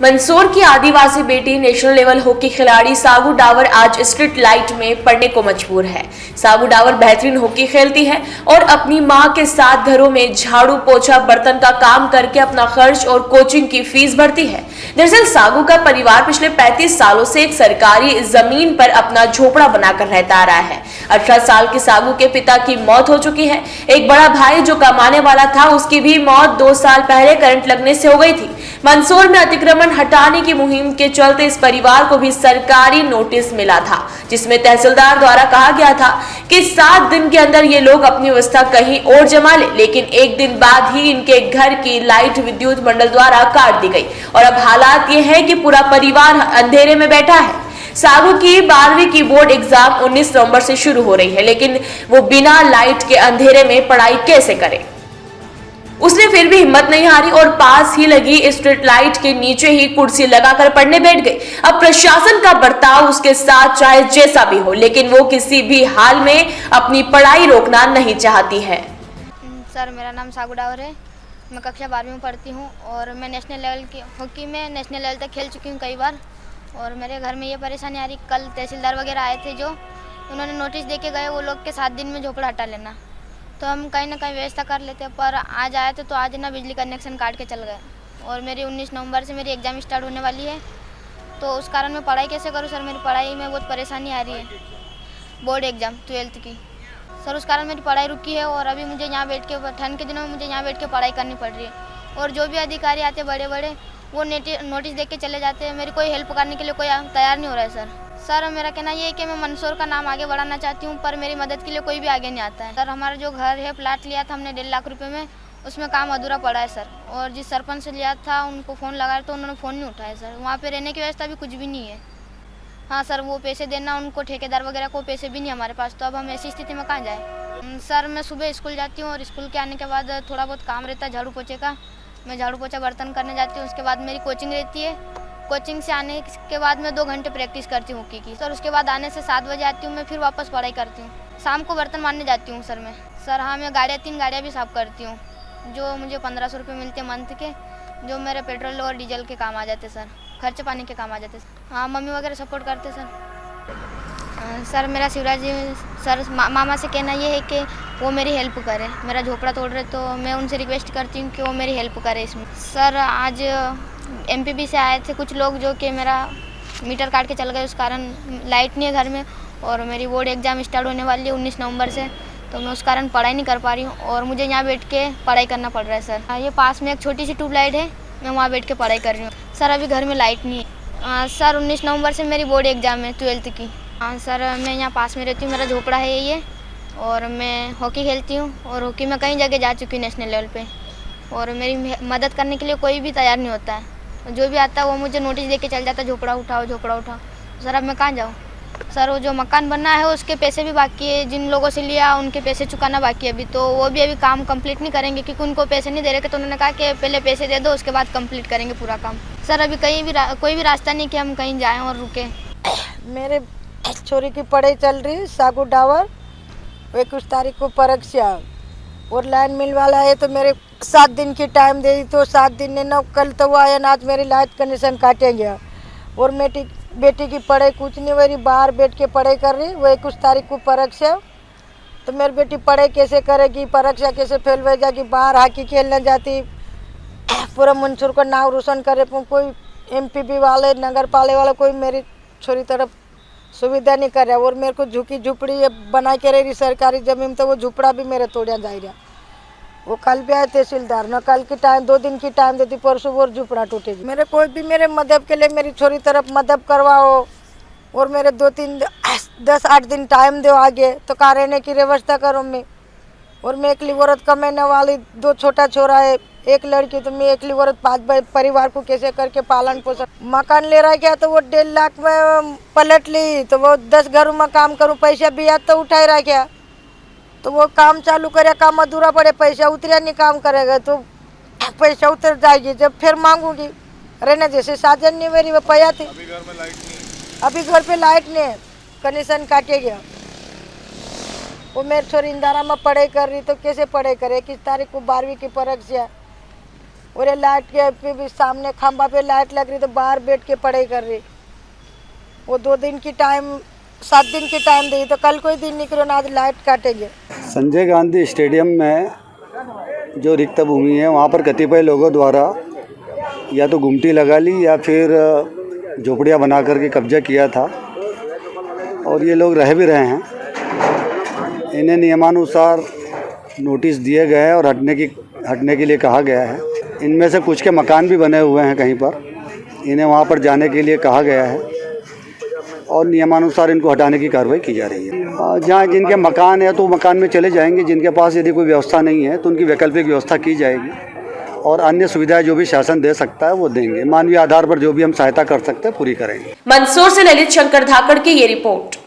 मंदसौर की आदिवासी बेटी national level hockey खिलाड़ी सागू डावर आज स्ट्रीट लाइट में पढ़ने को मजबूर है। सागू डावर बेहतरीन हॉकी खेलती है और अपनी मां के साथ घरों में झाड़ू पोछा बर्तन का काम करके अपना खर्च और कोचिंग की फीस भरती है। दरअसल सागू का परिवार पिछले 35 सालों से एक सरकारी जमीन पर अपना झोपड़ा बनाकर रहता आ रहा है। 18 साल के सागू के पिता की मौत हो चुकी है। एक बड़ा भाई जो कमाने वाला था, उसकी भी मौत 2 साल पहले करंट लगने से हो गई थी। मंदसौर में अतिक्रमण हटाने की मुहिम के चलते इस परिवार को भी सरकारी नोटिस मिला था, जिसमें तहसीलदार द्वारा कहा गया था कि 7 दिन के अंदर ये लोग अपनी व्यवस्था कहीं और जमा ले, लेकिन एक दिन बाद ही इनके घर की लाइट विद्युत मंडल द्वारा काट दी गई और अब हालात ये है कि पूरा परिवार अंधेरे में बैठा है। सागू की 12वीं की बोर्ड एग्जाम 19 नवंबर से शुरू हो रही है, लेकिन वो बिना लाइट के अंधेरे में पढ़ाई कैसे करे। उसने फिर भी हिम्मत नहीं हारी और पास ही लगी स्ट्रीट लाइट के नीचे ही कुर्सी लगाकर पढ़ने बैठ गई। अब प्रशासन का बर्ताव उसके साथ चाहे जैसा भी हो, लेकिन वो किसी भी हाल में अपनी पढ़ाई रोकना नहीं चाहती है। सर, मेरा नाम सागू डावर है। मैं कक्षा 12वीं में पढ़ती हूँ और मैं नेशनल लेवल की हॉकी में नेशनल लेवल तक खेल चुकी हूँ कई बार। और मेरे घर में ये परेशानी आ रही, कल तहसीलदार वगैरह आए थे, जो उन्होंने नोटिस दे के गए वो लोग के 7 दिन में झोपड़ा हटा लेना, तो हम कहीं ना कहीं व्यवस्था कर लेते हैं। पर आज आए थे तो आज ना बिजली कनेक्शन काट के चल गए और मेरी 19 नवंबर से मेरी एग्ज़ाम स्टार्ट होने वाली है, तो उस कारण मैं पढ़ाई कैसे करूं सर। मेरी पढ़ाई में बहुत परेशानी आ रही है, बोर्ड एग्ज़ाम 12th की सर, उस कारण मेरी पढ़ाई रुकी है और अभी मुझे यहाँ बैठ के ठंड के दिनों में मुझे यहाँ बैठ के पढ़ाई करनी पड़ रही है। और जो भी अधिकारी आते बड़े बड़े वो नोटिस देख के चले जाते हैं, मेरी कोई हेल्प करने के लिए कोई तैयार नहीं हो रहा है सर। मेरा कहना ये है कि मैं मंदसौर का नाम आगे बढ़ाना चाहती हूँ, पर मेरी मदद के लिए कोई भी आगे नहीं आता है सर। हमारा जो घर है, प्लाट लिया था हमने 1.5 लाख रुपए में, उसमें काम अधूरा पड़ा है सर। और जिस सरपंच से लिया था उनको फ़ोन लगाया तो उन्होंने फ़ोन नहीं उठाया सर। वहाँ पे रहने की व्यवस्था भी कुछ भी नहीं है। हाँ सर, वो पैसे देना उनको, ठेकेदार वगैरह को पैसे भी नहीं हमारे पास, तो अब हम ऐसी स्थिति में कहाँ जाए सर। मैं सुबह स्कूल जाती हूँ और स्कूल के आने के बाद थोड़ा बहुत काम रहता है झाड़ू पोछे का, मैं झाड़ू पोछा बर्तन करने जाती हूँ। उसके बाद मेरी कोचिंग रहती है, कोचिंग से आने के बाद मैं 2 घंटे प्रैक्टिस करती हूँ हॉकी की सर। उसके बाद आने से 7 बजे आती हूँ, मैं फिर वापस पढ़ाई करती हूँ। शाम को बर्तन मारने जाती हूँ सर मैं। सर हाँ, मैं 3 गाड़ियाँ भी साफ़ करती हूँ, जो मुझे 1500 रुपये मिलते मंथ के, जो मेरे पेट्रोल और डीजल के काम आ जाते सर, खर्च पानी के काम आ जाते। हाँ, मम्मी वगैरह सपोर्ट करते सर। सर मेरा शिवराज सर मामा से कहना ये है कि वो मेरी हेल्प करे, मेरा झोपड़ा तोड़ रहे, तो मैं उनसे रिक्वेस्ट करती हूँ कि वो मेरी हेल्प करे इसमें सर। आज एमपीपी से आए थे कुछ लोग, जो कि मेरा मीटर काट के चल गए, उस कारण लाइट नहीं है घर में और मेरी बोर्ड एग्ज़ाम स्टार्ट होने वाली है 19 नवंबर से, तो मैं उस कारण पढ़ाई नहीं कर पा रही हूँ और मुझे यहाँ बैठ के पढ़ाई करना पड़ रहा है सर। ये पास में एक छोटी सी ट्यूबलाइट है, मैं वहाँ बैठ के पढ़ाई कर रही हूँ सर। अभी घर में लाइट नहीं है सर। 19 नवंबर से मेरी बोर्ड एग्ज़ाम है 12th की। हाँ सर, मैं यहाँ पास में रहती हूँ, मेरा झोपड़ा है ये, और मैं हॉकी खेलती हूँ और हॉकी में कई जगह जा चुकी हूँ नेशनल लेवल पे, और मेरी मदद करने के लिए कोई भी तैयार नहीं होता है। जो भी आता है वो मुझे नोटिस दे के चल जाता है, झोपड़ा उठाओ झोपड़ा उठाओ। सर अब मैं कहाँ जाऊँ सर। वो जो मकान बनना है उसके पैसे भी बाकी है, जिन लोगों से लिया उनके पैसे चुकाना बाकी है अभी, तो वो भी अभी काम कंप्लीट नहीं करेंगे क्योंकि उनको पैसे नहीं दे रहे थे, तो उन्होंने कहा कि पहले पैसे दे दो, उसके बाद कंप्लीट करेंगे पूरा काम सर। अभी कहीं भी कोई भी रास्ता नहीं कि हम कहीं जाएँ और रुके। मेरे छोरी की पढ़ाई चल रही है सागू डावर, 21 तारीख को परीक्षा और लाइन मिल वाला है, तो मेरे 7 दिन की टाइम दे दी, तो 7 दिन ने न, कल तो वो आया ना, आज मेरी लाइट कनेक्शन काटेंगे। और मेरी बेटी की पढ़ाई कुछ नहीं, मेरी बाहर बैठ के पढ़ाई कर रही, वो 21 तारीख को परीक्षा, तो मेरी बेटी पढ़ाई कैसे करेगी, परीक्षा कैसे फेल हो जाएगी, बाहर हॉकी खेलने जाती, पूरा मंदसौर का नाम रोशन करे, कोई एमपीपी वाले नगर पाले वाला कोई मेरी छोरी तरफ सुविधा नहीं कर रहा। और मेरे को झुकी झुपड़ी बना के रही सरकारी ज़मीन, तो वो झुपड़ा भी मेरे तोड़ा जा रहा। वो कल भी आए तहसीलदार, न कल की टाइम 2 दिन की टाइम देती, परसों वो झुपड़ा टूटेगी। मेरे कोई भी मेरे मदद के लिए मेरी छोरी तरफ मदद करवाओ और मेरे 10-8 दिन टाइम दो आगे, तो कहाँ रहने की व्यवस्था करो मैं। और मैं अकेली औरत कमाने वाली, 2 छोटा छोरा है, 1 लड़की, तो मैं अकेली औरत 5 परिवार को कैसे करके पालन पोषण। मकान ले रहा क्या तो वो 1.5 लाख में पलट ली, तो वो 10 घरों में काम करूँ, पैसा भी याद तो उठाए रहा क्या, तो वो काम चालू करे, काम अधूरा पड़े, पैसा उतरिया नहीं, काम करेगा तो पैसा उतर जाएगी, जब फिर मांगूंगी रहने जैसे साधन नहीं मेरी वो पया थी। अभी घर में लाइट नहीं है, अभी घर पे लाइट नहीं है, कनेक्शन काटे गया। वो मेरी छोरी इंदारा में पढ़ाई कर रही, तो कैसे पढ़ाई करे। 21 तारीख को 12वीं की परीक्षा, और ये लाइट के पे भी सामने खंभा पे लाइट लग रही तो बाहर बैठ के पढ़ाई कर रही। वो 2 दिन की टाइम 7 दिन की टाइम दी तो कल कोई दिन निकलो ना, आज लाइट काटेंगे। संजय गांधी स्टेडियम में जो रिक्त भूमि है वहाँ पर कतिपय लोगों द्वारा या तो गुमटी लगा ली या फिर झोपड़ियाँ बना करके कब्जा किया था और ये लोग रह भी रहे हैं। इन्हें नियमानुसार नोटिस दिए गए हैं और हटने के लिए कहा गया है। इनमें से कुछ के मकान भी बने हुए हैं कहीं पर, इन्हें वहाँ पर जाने के लिए कहा गया है और नियमानुसार इनको हटाने की कार्रवाई की जा रही है। जहाँ जिनके मकान है तो मकान में चले जाएंगे, जिनके पास यदि कोई व्यवस्था नहीं है तो उनकी वैकल्पिक व्यवस्था की जाएगी और अन्य सुविधाएं जो भी शासन दे सकता है वो देंगे। मानवीय आधार पर जो भी हम सहायता कर सकते हैं पूरी करेंगे। मंदसौर से ललित शंकर धाकड़ की ये रिपोर्ट।